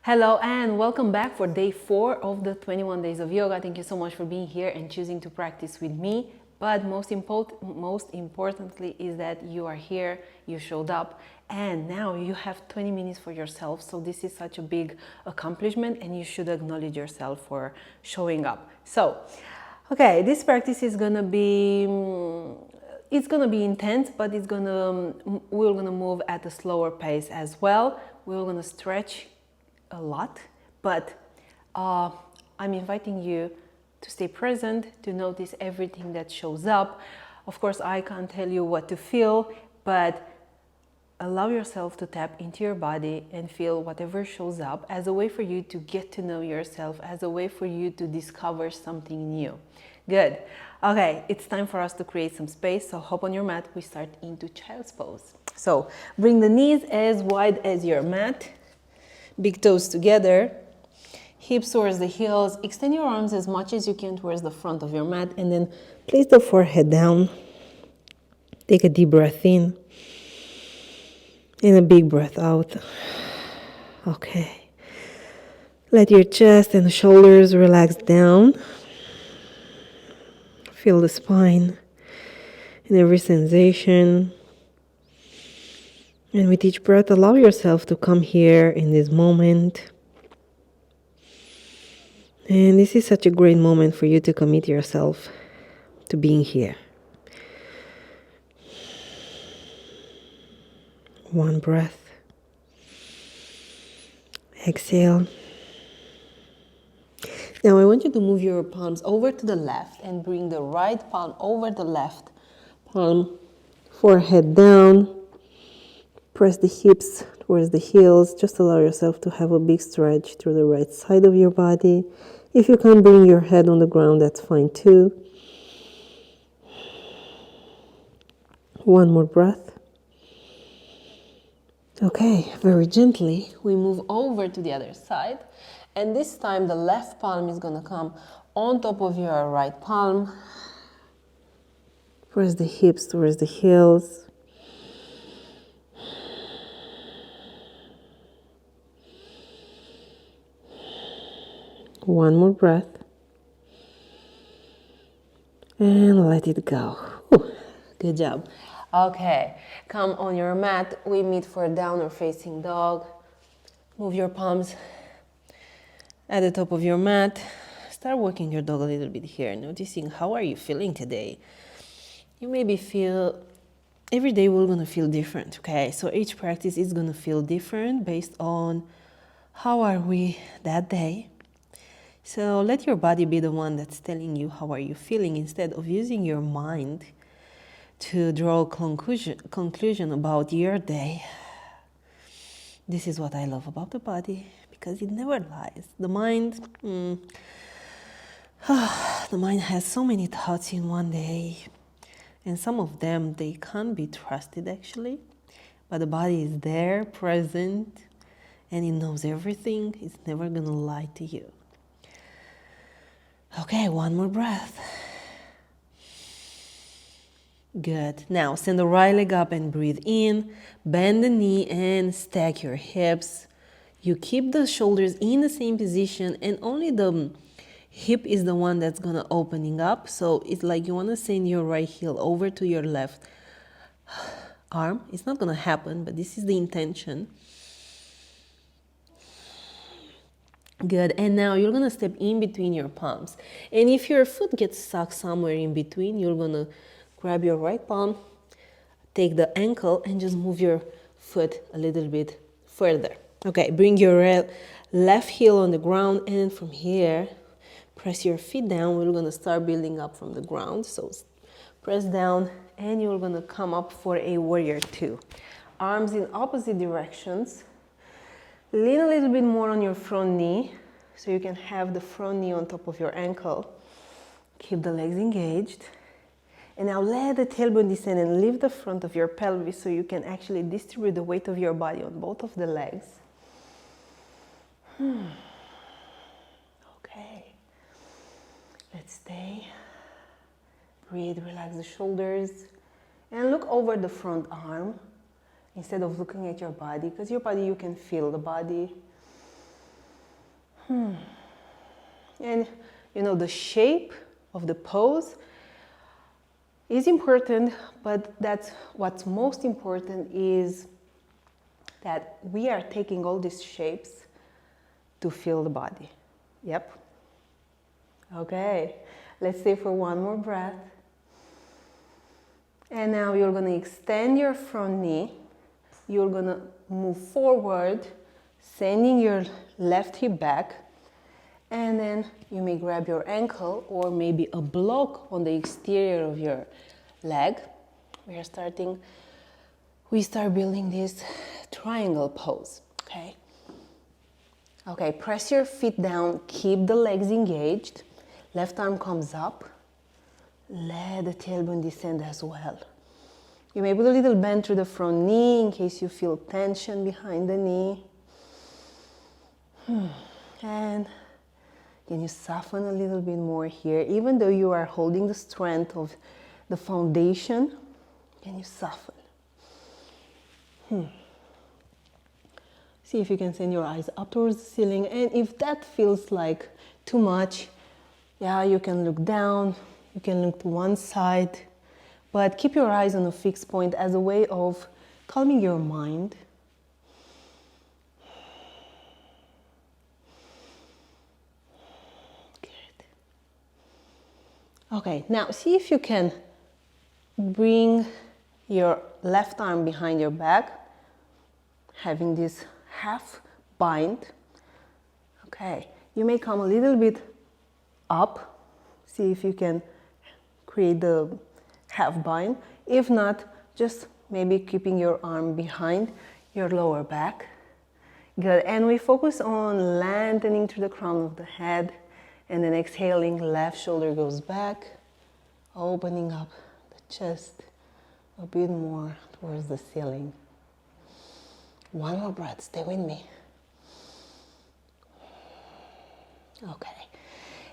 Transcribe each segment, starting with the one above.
Hello and welcome back for day 4 of the 21 days of yoga. Thank you so much for being here and choosing to practice with me. But most importantly is that you are here, you showed up, and now you have 20 minutes for yourself. So this is such a big accomplishment and you should acknowledge yourself for showing up. So, okay, this practice is gonna be intense, but we're gonna move at a slower pace as well. We're gonna stretch a lot, but I'm inviting you to stay present, to notice everything that shows up. Of course, I can't tell you what to feel, but allow yourself to tap into your body and feel whatever shows up as a way for you to get to know yourself, as a way for you to discover something new. Good. Okay, it's time for us to create some space. So hop on your mat. We start into child's pose. So bring the knees as wide as your mat. Big toes together, hips towards the heels. Extend your arms as much as you can towards the front of your mat, and then place the forehead down. Take a deep breath in and a big breath out. Okay. Let your chest and shoulders relax down. Feel the spine and every sensation. And with each breath, allow yourself to come here in this moment. And this is such a great moment for you to commit yourself to being here. One breath. Exhale. Now I want you to move your palms over to the left and bring the right palm over the left palm. Forehead down. Press the hips towards the heels. Just allow yourself to have a big stretch through the right side of your body. If you can't bring your head on the ground, that's fine too. One more breath. Okay, very gently, we move over to the other side. And this time the left palm is going to come on top of your right palm. Press the hips towards the heels. One more breath. And let it go. Whew, good job. Okay, come on your mat. We meet for downward facing dog. Move your palms at the top of your mat. Start working your dog a little bit here, noticing how are you feeling today. You maybe feel, every day we're going to feel different, okay? So each practice is going to feel different based on how are we that day. So let your body be the one that's telling you how are you feeling instead of using your mind to draw a conclusion about your day. This is what I love about the body, because it never lies. The mind, the mind has so many thoughts in one day, and some of them, they can't be trusted actually, but the body is there, present, and it knows everything. It's never gonna lie to you. Okay, one more breath. Good. Now send the right leg up and breathe in. Bend the knee and stack your hips. You keep the shoulders in the same position, and only the hip is the one that's gonna opening up. So it's like you wanna send your right heel over to your left arm. It's not gonna happen, but this is the intention. Good. And now you're going to step in between your palms. And if your foot gets stuck somewhere in between, you're going to grab your right palm, take the ankle, and just move your foot a little bit further. Okay, bring your left heel on the ground, and from here, press your feet down. We're going to start building up from the ground. So press down, and you're going to come up for a warrior 2. Arms in opposite directions. Lean a little bit more on your front knee, so you can have the front knee on top of your ankle. Keep the legs engaged. And now let the tailbone descend and lift the front of your pelvis so you can actually distribute the weight of your body on both of the legs. Okay. Let's stay. Breathe, relax the shoulders. And look over the front arm instead of looking at your body, because your body, you can feel the body. And you know, the shape of the pose is important, but that's what's most important is that we are taking all these shapes to feel the body. Yep. Okay, let's stay for one more breath. And now you're going to extend your front knee. You're going to move forward, sending your left hip back. And then you may grab your ankle or maybe a block on the exterior of your leg. We start building this triangle pose, okay? Okay, press your feet down, keep the legs engaged. Left arm comes up. Let the tailbone descend as well. You may put a little bend through the front knee in case you feel tension behind the knee. And can you soften a little bit more here? Even though you are holding the strength of the foundation, can you soften? See if you can send your eyes up towards the ceiling. And if that feels like too much, yeah, you can look down, you can look to one side, but keep your eyes on a fixed point as a way of calming your mind. Okay, now see if you can bring your left arm behind your back, having this half bind. Okay, you may come a little bit up. See if you can create the half bind. If not, just maybe keeping your arm behind your lower back. Good, and we focus on lengthening through the crown of the head. And then exhaling, left shoulder goes back, opening up the chest a bit more towards the ceiling. One more breath, stay with me. Okay.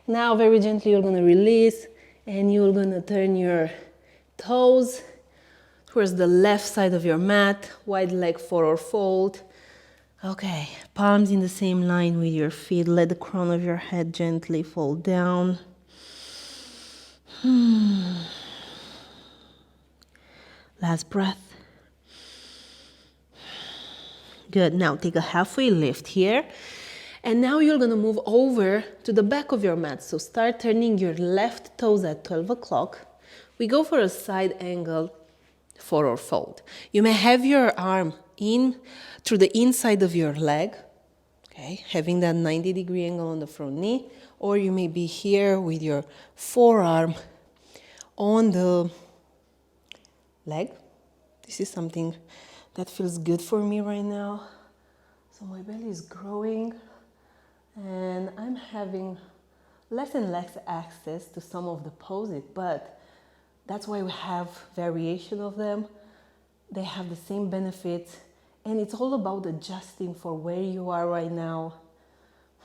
Now very gently you're going to release and you're going to turn your toes towards the left side of your mat, wide leg forward fold. Okay, palms in the same line with your feet. Let the crown of your head gently fall down. Last breath. Good, now take a halfway lift here. And now you're gonna move over to the back of your mat. So start turning your left toes at 12 o'clock. We go for a side angle forward fold. You may have your arm in through the inside of your leg, okay, having that 90-degree angle on the front knee, or you may be here with your forearm on the leg. This is something that feels good for me right now. So my belly is growing and I'm having less and less access to some of the poses, but that's why we have variation of them. They have the same benefits, and it's all about adjusting for where you are right now.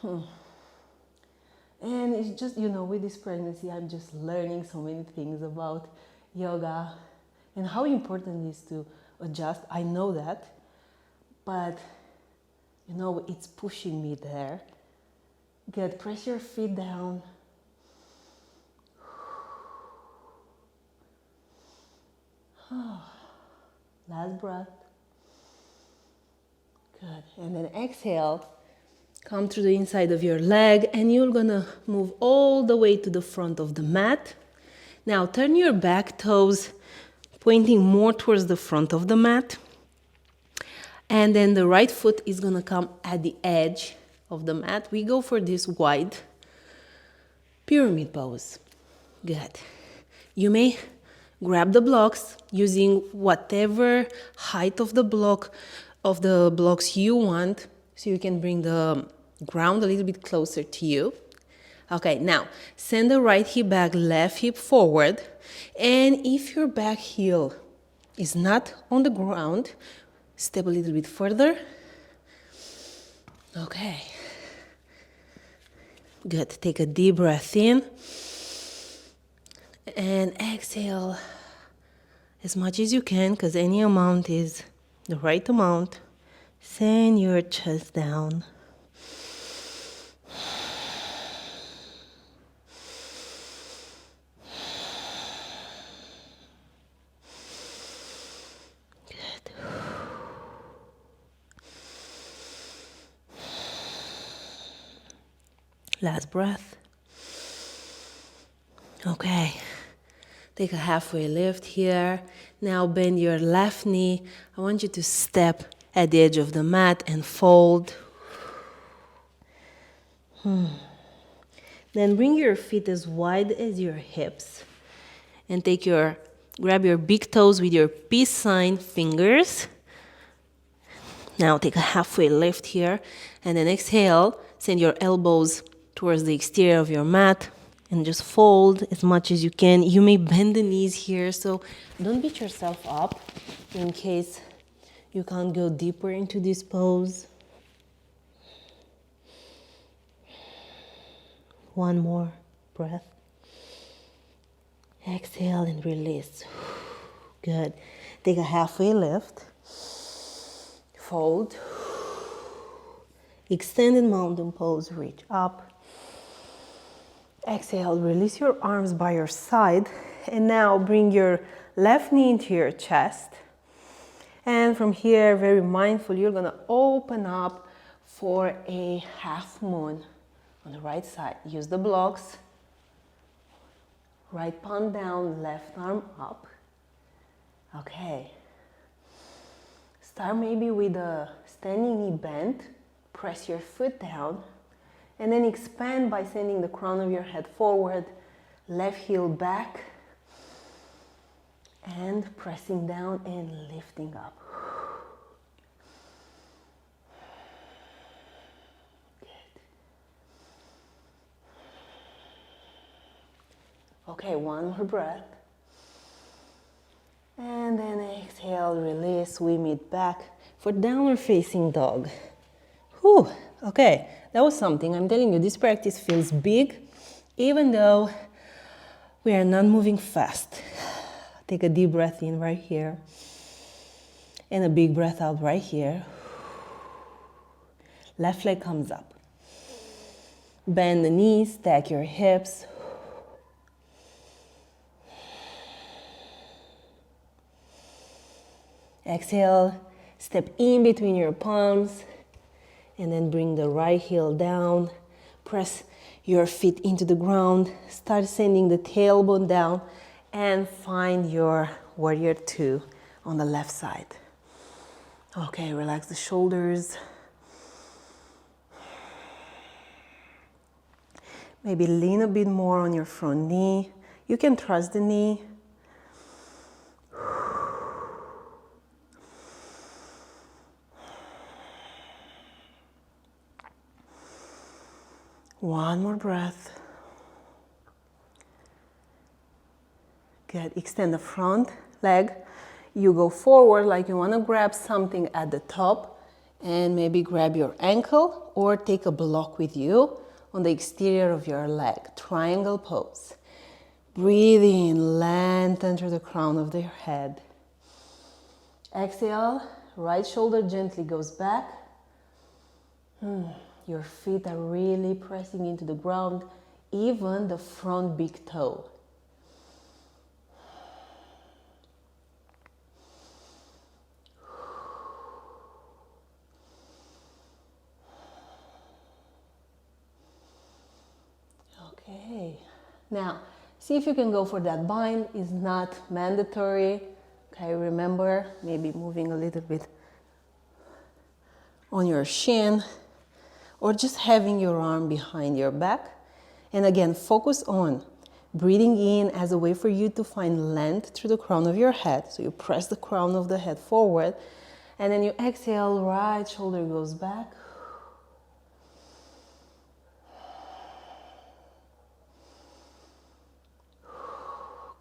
And it's just, you know, with this pregnancy, I'm just learning so many things about yoga and how important it is to adjust. I know that, but, you know, it's pushing me there. Good, press your feet down. Last breath. Good. And then exhale. Come through the inside of your leg and you're gonna move all the way to the front of the mat. Now turn your back toes pointing more towards the front of the mat. And then the right foot is gonna come at the edge of the mat. We go for this wide pyramid pose. Good. You may grab the blocks using whatever height of the blocks you want, so you can bring the ground a little bit closer to you. Okay, now send the right hip back, left hip forward, and if your back heel is not on the ground, step a little bit further. Okay. Good. Take a deep breath in. And exhale as much as you can, because any amount is the right amount. Send your chest down. Last breath. Okay. Take a halfway lift here. Now bend your left knee. I want you to step at the edge of the mat and fold. Then bring your feet as wide as your hips. And grab your big toes with your peace sign fingers. Now take a halfway lift here. And then exhale, send your elbows towards the exterior of your mat. And just fold as much as you can. You may bend the knees here, so don't beat yourself up in case you can't go deeper into this pose. One more breath. Exhale and release. Good. Take a halfway lift. Fold. Extended mountain pose, reach up. Exhale, release your arms by your side. And now bring your left knee into your chest. And from here, very mindful, you're gonna open up for a half moon on the right side. Use the blocks. Right palm down, left arm up. Okay. Start maybe with a standing knee bend. Press your foot down. And then expand by sending the crown of your head forward, left heel back, and pressing down and lifting up. Good. Okay, one more breath. And then exhale, release, we meet back for downward facing dog. Whew, okay. That was something. I'm telling you, this practice feels big, even though we are not moving fast. Take a deep breath in right here, and a big breath out right here. Left leg comes up. Bend the knees, stack your hips. Exhale, step in between your palms. And then bring the right heel down. Press your feet into the ground. Start sending the tailbone down. And find your warrior two on the left side. Okay, relax the shoulders. Maybe lean a bit more on your front knee. You can trust the knee. One more breath. Good. Extend the front leg. You go forward like you want to grab something at the top, and maybe grab your ankle or take a block with you on the exterior of your leg. Triangle pose. Breathe in, lengthen through the crown of your head. Exhale, right shoulder gently goes back. Your feet are really pressing into the ground, even the front big toe. Okay, now see if you can go for that bind. It's not mandatory. Okay, remember, maybe moving a little bit on your shin, or just having your arm behind your back. And again, focus on breathing in as a way for you to find length through the crown of your head. So you press the crown of the head forward, and then you exhale, right shoulder goes back.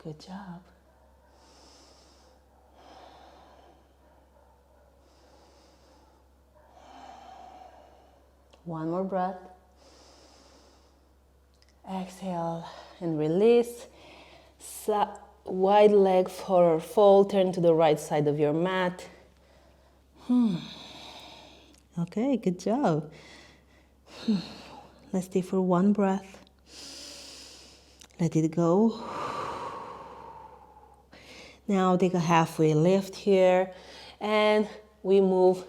Good job. One more breath. Exhale and release. Wide leg forward fold. Turn to the right side of your mat. Okay, good job. Let's stay for one breath. Let it go. Now take a halfway lift here, and we move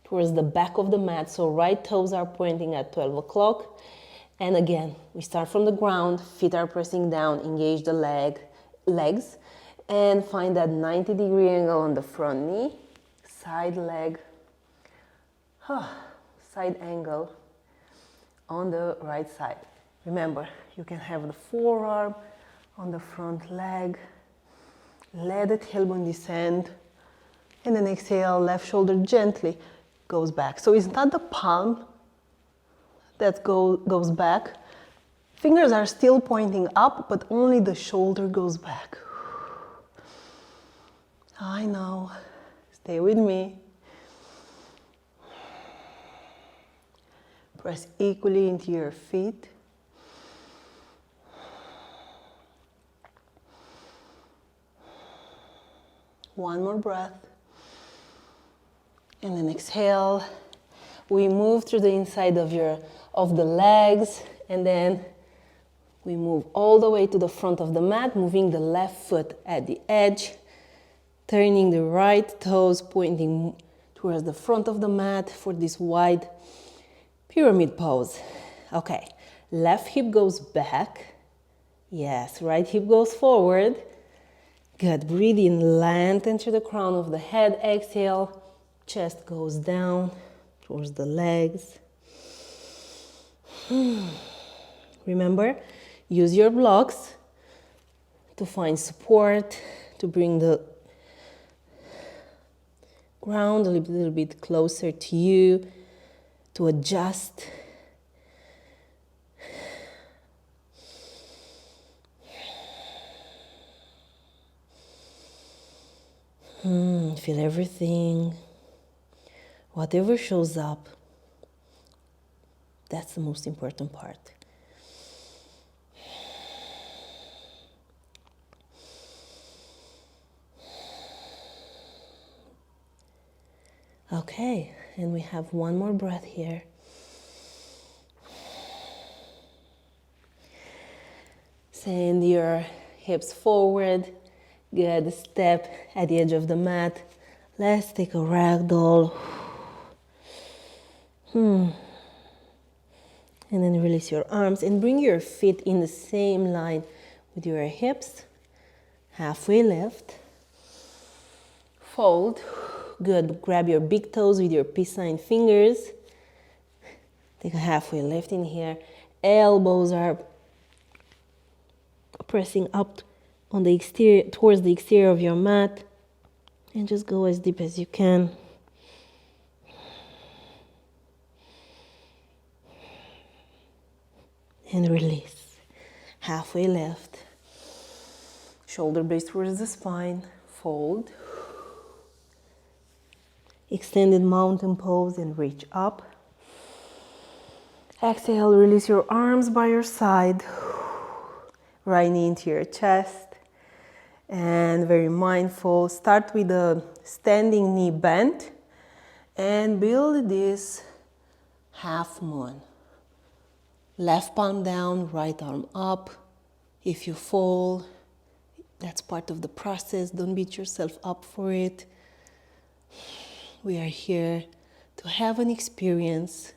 towards the back of the mat. So right toes are pointing at 12 o'clock. And again, we start from the ground, feet are pressing down, engage the legs, and find that 90-degree angle on the front knee, side leg, side angle on the right side. Remember, you can have the forearm on the front leg, let the tailbone descend, and then exhale, left shoulder gently goes back. So it's not the palm that goes back. Fingers are still pointing up, but only the shoulder goes back. I know. Stay with me. Press equally into your feet. One more breath. And then exhale. We move through the inside of the legs, and then we move all the way to the front of the mat, moving the left foot at the edge, turning the right toes pointing towards the front of the mat for this wide pyramid pose. Okay, left hip goes back. Yes, right hip goes forward. Good, breathe in, lengthen through the crown of the head. Exhale, chest goes down towards the legs. Remember, use your blocks to find support, to bring the ground a little bit closer to you, to adjust. Feel everything. Whatever shows up, that's the most important part. Okay, and we have one more breath here. Send your hips forward. Good, step at the edge of the mat. Let's take a ragdoll. And then release your arms and bring your feet in the same line with your hips. Halfway lift. Fold. Good. Grab your big toes with your peace sign fingers. Take a halfway lift in here. Elbows are pressing up on the exterior, towards the exterior of your mat. And just go as deep as you can. And release. Halfway lift. Shoulder blades towards the spine. Fold. Extended mountain pose and reach up. Exhale, release your arms by your side. Right knee into your chest. And very mindful. Start with a standing knee bent. And build this half moon. Left palm down, right arm up. If you fall, that's part of the process. Don't beat yourself up for it. We are here to have an experience.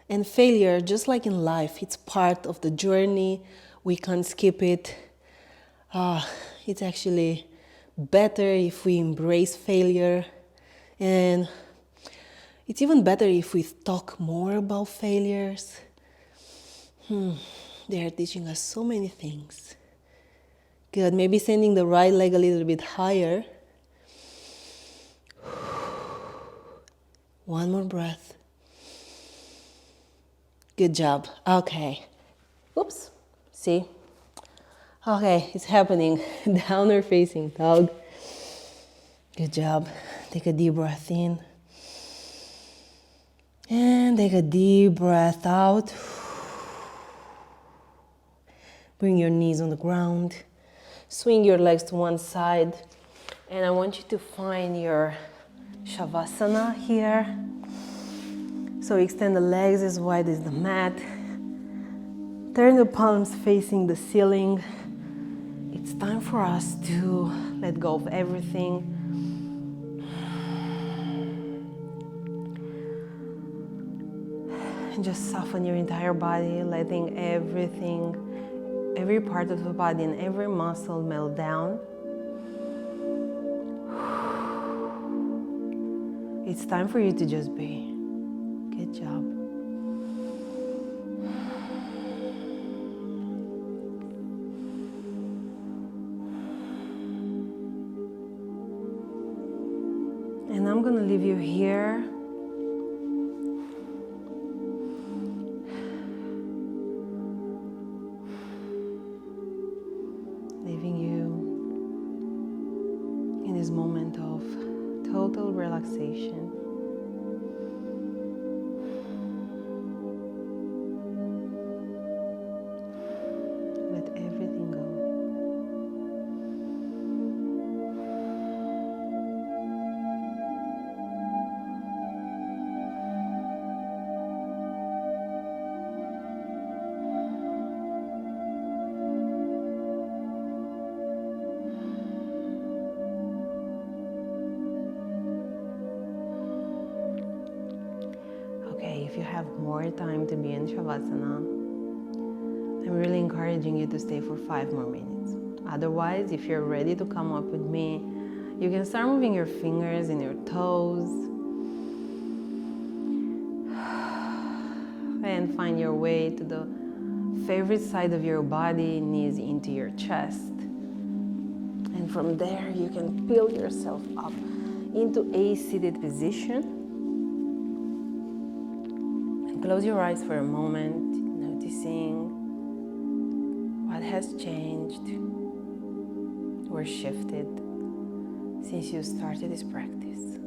And failure, just like in life, it's part of the journey. We can't skip it. It's actually better if we embrace failure. And it's even better if we talk more about failures. They are teaching us so many things. Good, maybe sending the right leg a little bit higher. One more breath. Good job. Okay. Oops. See? Okay, it's happening. Downward facing dog. Good job. Take a deep breath in. And take a deep breath out. Bring your knees on the ground. Swing your legs to one side. And I want you to find your Shavasana here. So extend the legs as wide as the mat. Turn the palms facing the ceiling. It's time for us to let go of everything. And just soften your entire body, letting everything, every part of the body and every muscle melt down. It's time for you to just be. Good job. And I'm gonna leave you here. Leaving you in this moment of total relaxation. Let everything go. If you have more time to be in Shavasana, I'm really encouraging you to stay for 5 more minutes. Otherwise, if you're ready to come up with me, you can start moving your fingers and your toes and find your way to the favorite side of your body, knees into your chest. And from there, you can peel yourself up into a seated position. Close your eyes for a moment, noticing what has changed or shifted since you started this practice.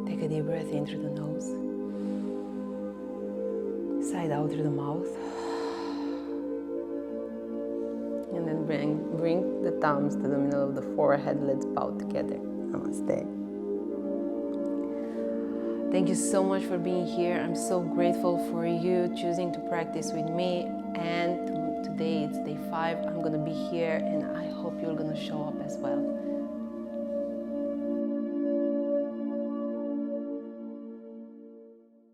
Take a deep breath in through the nose. Side out through the mouth, and then bring the thumbs to the middle of the forehead. Let's bow together. Namaste. Thank you so much for being here. I'm so grateful for you choosing to practice with me. And today it's day 5. I'm gonna be here, and I hope you're gonna